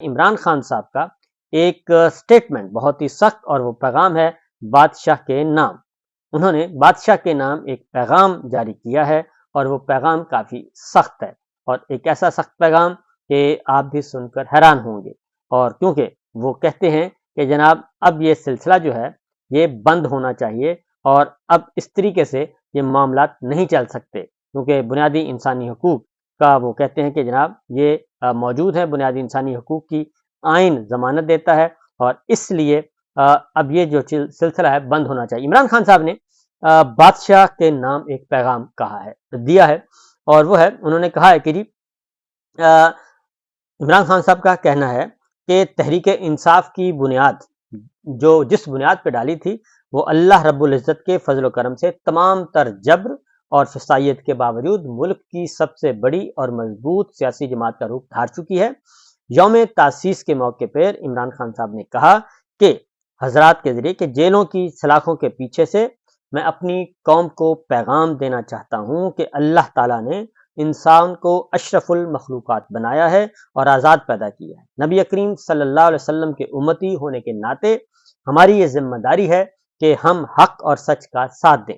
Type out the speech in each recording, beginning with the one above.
عمران خان صاحب کا ایک سٹیٹمنٹ بہت ہی سخت، اور وہ پیغام ہے بادشاہ کے نام۔ انہوں نے بادشاہ کے نام ایک پیغام جاری کیا ہے، اور وہ پیغام کافی سخت ہے، اور ایک ایسا سخت پیغام کہ آپ بھی سن کر حیران ہوں گے۔ اور کیونکہ وہ کہتے ہیں کہ جناب اب یہ سلسلہ جو ہے یہ بند ہونا چاہیے، اور اب اس طریقے سے یہ معاملات نہیں چل سکتے، کیونکہ بنیادی انسانی حقوق کا وہ کہتے ہیں کہ جناب یہ موجود ہے، بنیادی انسانی حقوق کی آئین ضمانت دیتا ہے، اور اس لیے اب یہ جو سلسلہ ہے بند ہونا چاہیے۔ عمران خان صاحب نے بادشاہ کے نام ایک پیغام کہا ہے، دیا ہے، اور وہ ہے، انہوں نے کہا ہے کہ جی عمران خان صاحب کا کہنا ہے کہ تحریک انصاف کی بنیاد جس بنیاد پہ ڈالی تھی، وہ اللہ رب العزت کے فضل و کرم سے تمام تر جبر اور فسائیت کے باوجود ملک کی سب سے بڑی اور مضبوط سیاسی جماعت کا روپ دھار چکی ہے۔ یوم تاسیس کے موقع پر عمران خان صاحب نے کہا کہ حضرات کے ذریعے کہ جیلوں کی سلاخوں کے پیچھے سے میں اپنی قوم کو پیغام دینا چاہتا ہوں کہ اللہ تعالیٰ نے انسان کو اشرف المخلوقات بنایا ہے اور آزاد پیدا کیا ہے۔ نبی کریم صلی اللہ علیہ وسلم کے امتی ہونے کے ناطے ہماری یہ ذمہ داری ہے کہ ہم حق اور سچ کا ساتھ دیں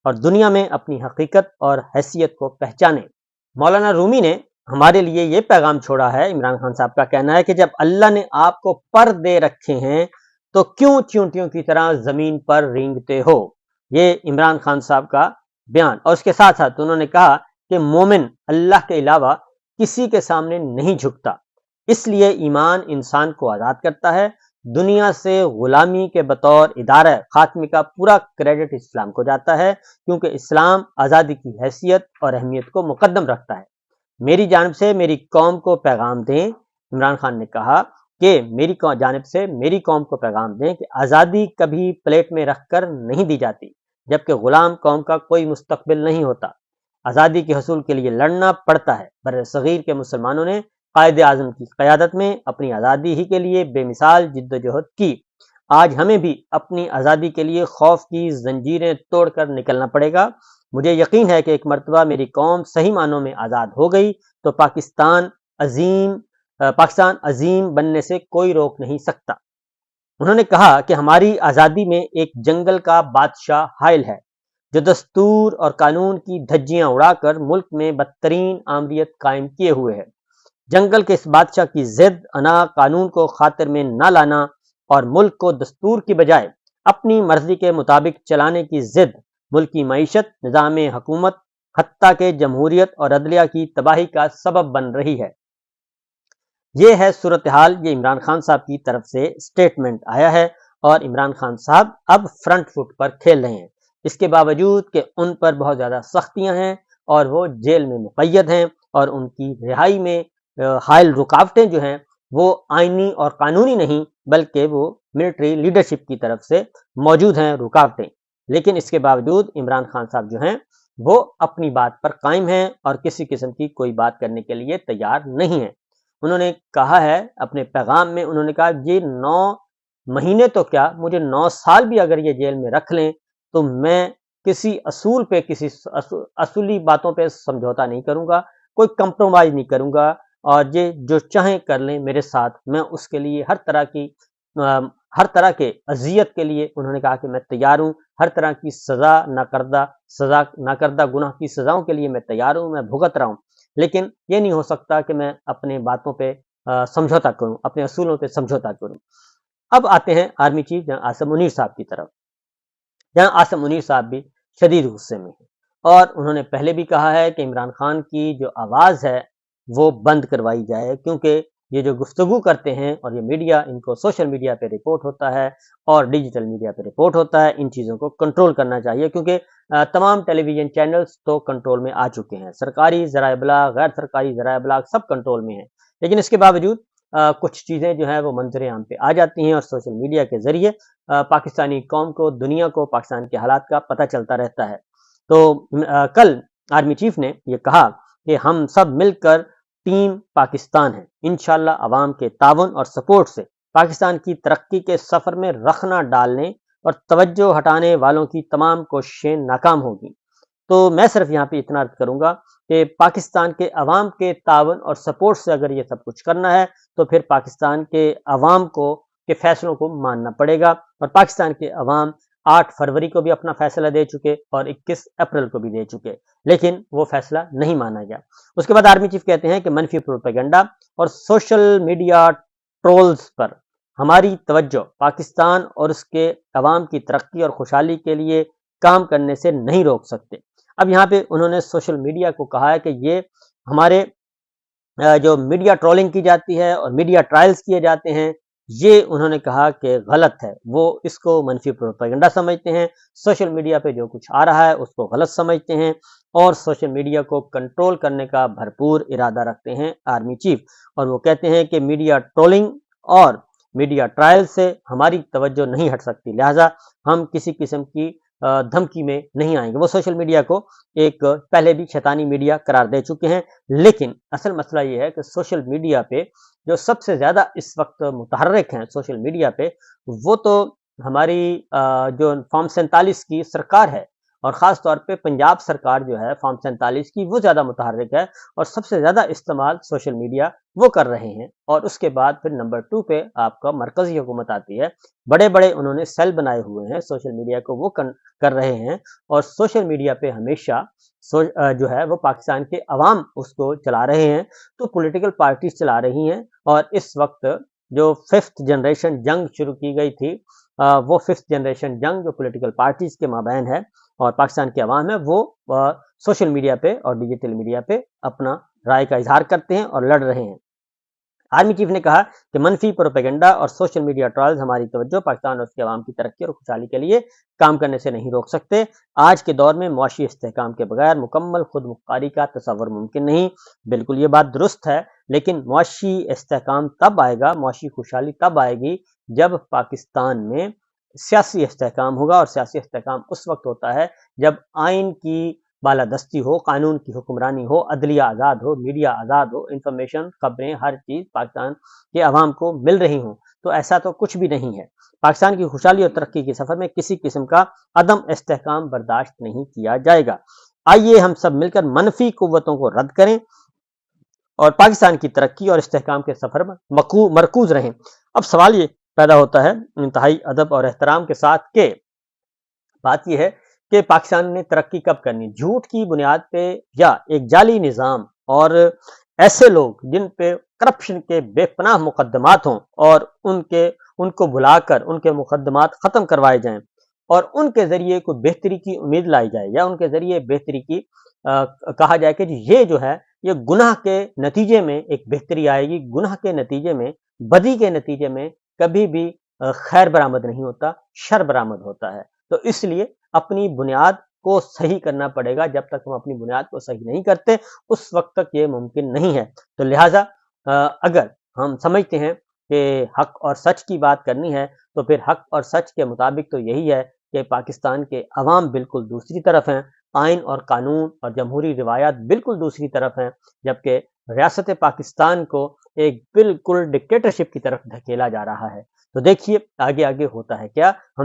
اور دنیا میں اپنی حقیقت اور حیثیت کو پہچانیں۔ مولانا رومی نے ہمارے لیے یہ پیغام چھوڑا ہے، عمران خان صاحب کا کہنا ہے کہ جب اللہ نے آپ کو پر دے رکھے ہیں تو کیوں چونٹیوں کی طرح زمین پر رینگتے ہو۔ یہ عمران خان صاحب کا بیان، اور اس کے ساتھ ساتھ انہوں نے کہا کہ مومن اللہ کے علاوہ کسی کے سامنے نہیں جھکتا، اس لیے ایمان انسان کو آزاد کرتا ہے۔ دنیا سے غلامی کے بطور ادارہ خاتمے کا پورا کریڈٹ اسلام کو جاتا ہے، کیونکہ اسلام آزادی کی حیثیت اور اہمیت کو مقدم رکھتا ہے۔ میری جانب سے میری قوم کو پیغام دیں، عمران خان نے کہا کہ میری جانب سے میری قوم کو پیغام دیں کہ آزادی کبھی پلیٹ میں رکھ کر نہیں دی جاتی، جبکہ غلام قوم کا کوئی مستقبل نہیں ہوتا۔ آزادی کے حصول کے لیے لڑنا پڑتا ہے۔ بر صغیر کے مسلمانوں نے قائد اعظم کی قیادت میں اپنی آزادی ہی کے لیے بے مثال جد و جہد کی۔ آج ہمیں بھی اپنی آزادی کے لیے خوف کی زنجیریں توڑ کر نکلنا پڑے گا۔ مجھے یقین ہے کہ ایک مرتبہ میری قوم صحیح معنوں میں آزاد ہو گئی تو پاکستان عظیم بننے سے کوئی روک نہیں سکتا۔ انہوں نے کہا کہ ہماری آزادی میں ایک جنگل کا بادشاہ حائل ہے جو دستور اور قانون کی دھجیاں اڑا کر ملک میں بدترین آمریت قائم کیے ہوئے ہے۔ جنگل کے اس بادشاہ کی ضد انا قانون کو خاطر میں نہ لانا اور ملک کو دستور کی بجائے اپنی مرضی کے مطابق چلانے کی ضد ملک کی معیشت، نظام حکومت، حتیٰ کہ جمہوریت اور عدلیہ کی تباہی کا سبب بن رہی ہے۔ یہ ہے صورتحال۔ یہ عمران خان صاحب کی طرف سے سٹیٹمنٹ آیا ہے، اور عمران خان صاحب اب فرنٹ فٹ پر کھیل رہے ہیں، اس کے باوجود کہ ان پر بہت زیادہ سختیاں ہیں اور وہ جیل میں مقید ہیں، اور ان کی رہائی میں حائل رکاوٹیں جو ہیں وہ آئینی اور قانونی نہیں بلکہ وہ ملٹری لیڈرشپ کی طرف سے موجود ہیں رکاوٹیں۔ لیکن اس کے باوجود عمران خان صاحب جو ہیں وہ اپنی بات پر قائم ہیں اور کسی قسم کی کوئی بات کرنے کے لیے تیار نہیں ہیں۔ انہوں نے کہا ہے اپنے پیغام میں، انہوں نے کہا یہ 9 مہینے تو کیا، مجھے 9 سال بھی اگر یہ جیل میں رکھ لیں تو میں کسی اصول پہ، کسی اصولی باتوں پہ سمجھوتا نہیں کروں گا، کوئی کمپرومائز نہیں کروں گا، اور یہ جو چاہیں کر لیں میرے ساتھ، میں اس کے لیے ہر طرح کے اذیت کے لیے انہوں نے کہا کہ میں تیار ہوں، ہر طرح کی ناکردہ گناہ کی سزاؤں کے لیے میں تیار ہوں، میں بھگت رہا ہوں، لیکن یہ نہیں ہو سکتا کہ میں اپنے باتوں پہ سمجھوتا کروں، اپنے اصولوں پہ سمجھوتا کروں۔ اب آتے ہیں آرمی چیف جہاں آصم منیر صاحب کی طرف، جہاں آصم منیر صاحب بھی شدید غصے میں ہیں، اور انہوں نے پہلے بھی کہا ہے کہ عمران خان کی جو آواز ہے وہ بند کروائی جائے، کیونکہ یہ جو گفتگو کرتے ہیں اور یہ میڈیا، ان کو سوشل میڈیا پہ رپورٹ ہوتا ہے اور ڈیجیٹل میڈیا پہ رپورٹ ہوتا ہے، ان چیزوں کو کنٹرول کرنا چاہیے، کیونکہ تمام ٹیلی ویژن چینلز تو کنٹرول میں آ چکے ہیں، سرکاری ذرائع ابلاغ، غیر سرکاری ذرائع ابلاغ سب کنٹرول میں ہیں، لیکن اس کے باوجود کچھ چیزیں جو ہیں وہ منظر عام پہ آ جاتی ہیں، اور سوشل میڈیا کے ذریعے پاکستانی قوم کو، دنیا کو پاکستان کے حالات کا پتہ چلتا رہتا ہے۔ تو کل آرمی چیف نے یہ کہا کہ ہم سب مل کر ٹیم پاکستان ہے، انشاءاللہ عوام کے تعاون اور سپورٹ سے پاکستان کی ترقی کے سفر میں رخنہ ڈالنے اور توجہ ہٹانے والوں کی تمام کوششیں ناکام ہوگی۔ تو میں صرف یہاں پہ اتنا عرض کروں گا کہ پاکستان کے عوام کے تعاون اور سپورٹ سے اگر یہ سب کچھ کرنا ہے تو پھر پاکستان کے عوام کو کے فیصلوں کو ماننا پڑے گا، اور پاکستان کے عوام 8 فروری کو بھی اپنا فیصلہ دے چکے اور 21 اپریل کو بھی دے چکے، لیکن وہ فیصلہ نہیں مانا گیا۔ اس کے بعد آرمی چیف کہتے ہیں کہ منفی پروپیگنڈا اور سوشل میڈیا ٹرولز پر ہماری توجہ پاکستان اور اس کے عوام کی ترقی اور خوشحالی کے لیے کام کرنے سے نہیں روک سکتے۔ اب یہاں پہ انہوں نے سوشل میڈیا کو کہا ہے کہ یہ ہمارے جو میڈیا ٹرولنگ کی جاتی ہے اور میڈیا ٹرائلز کیے جاتے ہیں، یہ انہوں نے کہا کہ غلط ہے، وہ اس کو منفی پروپیگنڈا سمجھتے ہیں، سوشل میڈیا پہ جو کچھ آ رہا ہے اس کو غلط سمجھتے ہیں اور سوشل میڈیا کو کنٹرول کرنے کا بھرپور ارادہ رکھتے ہیں آرمی چیف، اور وہ کہتے ہیں کہ میڈیا ٹرولنگ اور میڈیا ٹرائل سے ہماری توجہ نہیں ہٹ سکتی، لہٰذا ہم کسی قسم کی دھمکی میں نہیں آئیں گے۔ وہ سوشل میڈیا کو ایک پہلے بھی شیطانی میڈیا قرار دے چکے ہیں، لیکن اصل مسئلہ یہ ہے کہ سوشل میڈیا پہ جو سب سے زیادہ اس وقت متحرک ہیں سوشل میڈیا پہ، وہ تو ہماری جو فارم 47 کی سرکار ہے، اور خاص طور پہ پنجاب سرکار جو ہے فارم 47 کی، وہ زیادہ متحرک ہے اور سب سے زیادہ استعمال سوشل میڈیا وہ کر رہے ہیں۔ اور اس کے بعد پھر نمبر 2 پہ آپ کا مرکزی حکومت آتی ہے، بڑے بڑے انہوں نے سیل بنائے ہوئے ہیں سوشل میڈیا کو، وہ کر رہے ہیں، اور سوشل میڈیا پہ ہمیشہ جو ہے وہ پاکستان کے عوام اس کو چلا رہے ہیں، تو پولیٹیکل پارٹیز چلا رہی ہیں، اور اس وقت جو 5th جنریشن جنگ شروع کی گئی تھی، وہ 5th جنریشن جنگ جو پولیٹیکل پارٹیز کے مابین ہے اور پاکستان کے عوام ہے، وہ سوشل میڈیا پہ اور ڈیجیٹل میڈیا پہ اپنا رائے کا اظہار کرتے ہیں اور لڑ رہے ہیں۔ آرمی چیف نے کہا کہ منفی پروپیگنڈا اور سوشل میڈیا ٹرائلز ہماری توجہ پاکستان اور اس کے عوام کی ترقی اور خوشحالی کے لیے کام کرنے سے نہیں روک سکتے۔ آج کے دور میں معاشی استحکام کے بغیر مکمل خود مختاری کا تصور ممکن نہیں۔ بالکل یہ بات درست ہے، لیکن معاشی استحکام تب آئے گا، معاشی خوشحالی تب آئے گی جب پاکستان میں سیاسی استحکام ہوگا، اور سیاسی استحکام اس وقت ہوتا ہے جب آئین کی بالادستی ہو، قانون کی حکمرانی ہو، عدلیہ آزاد ہو، میڈیا آزاد ہو، انفارمیشن، خبریں، ہر چیز پاکستان کے عوام کو مل رہی ہوں۔ تو ایسا تو کچھ بھی نہیں ہے۔ پاکستان کی خوشحالی اور ترقی کے سفر میں کسی قسم کا عدم استحکام برداشت نہیں کیا جائے گا۔ آئیے ہم سب مل کر منفی قوتوں کو رد کریں اور پاکستان کی ترقی اور استحکام کے سفر میں مرکوز رہیں۔ اب سوال یہ پیدا ہوتا ہے انتہائی ادب اور احترام کے ساتھ کہ بات یہ ہے کہ پاکستان نے ترقی کب کرنی، جھوٹ کی بنیاد پہ یا ایک جعلی نظام اور ایسے لوگ جن پہ کرپشن کے بے پناہ مقدمات ہوں اور ان کو بلا کر ان کے مقدمات ختم کروائے جائیں اور ان کے ذریعے کوئی بہتری کی امید لائی جائے، یا ان کے ذریعے بہتری کی کہا جائے کہ یہ جو ہے یہ گناہ کے نتیجے میں ایک بہتری آئے گی، گناہ کے نتیجے میں، بدی کے نتیجے میں کبھی بھی خیر برآمد نہیں ہوتا، شر برآمد ہوتا ہے۔ تو اس لیے اپنی بنیاد کو صحیح کرنا پڑے گا، جب تک ہم اپنی بنیاد کو صحیح نہیں کرتے اس وقت تک یہ ممکن نہیں ہے۔ تو لہٰذا اگر ہم سمجھتے ہیں کہ حق اور سچ کی بات کرنی ہے تو پھر حق اور سچ کے مطابق تو یہی ہے کہ پاکستان کے عوام بالکل دوسری طرف ہیں، آئین اور قانون اور جمہوری روایات بالکل دوسری طرف ہیں، جبکہ ریاست پاکستان کو ایک بالکل ڈکٹیٹرشپ کی طرف دھکیلا جا رہا ہے۔ تو دیکھیے آگے آگے ہوتا ہے کیا۔ ہم